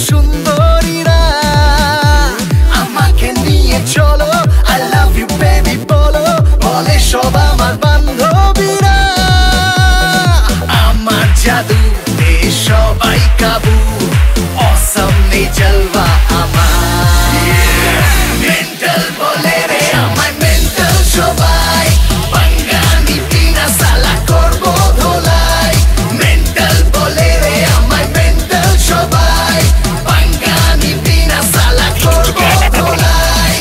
সুন্দরীরা আমাকে নিয়ে চলো I love you baby বলো বলে সব আমার বান্ধবীরা আমার জাদু সবাই কাবু awesome নেই জলওয়া আমার মেন্টাল বলে রে আমায় মেন্টাল সবাই বাঙ্গানি পিনা সালা করবো ধোলাই মেন্টাল বলে রে আমায় মেন্টাল সবাই বাঙ্গানি পিনা সালা করবো ধোলাই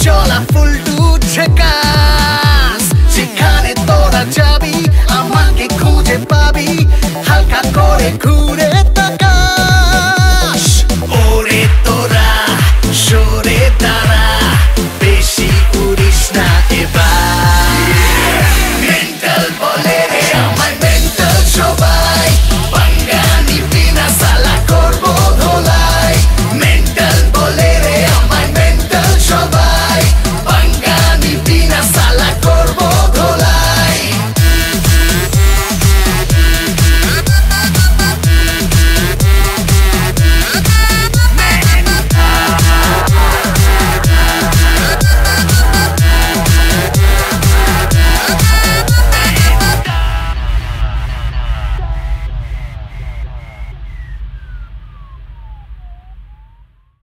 Chola full to check out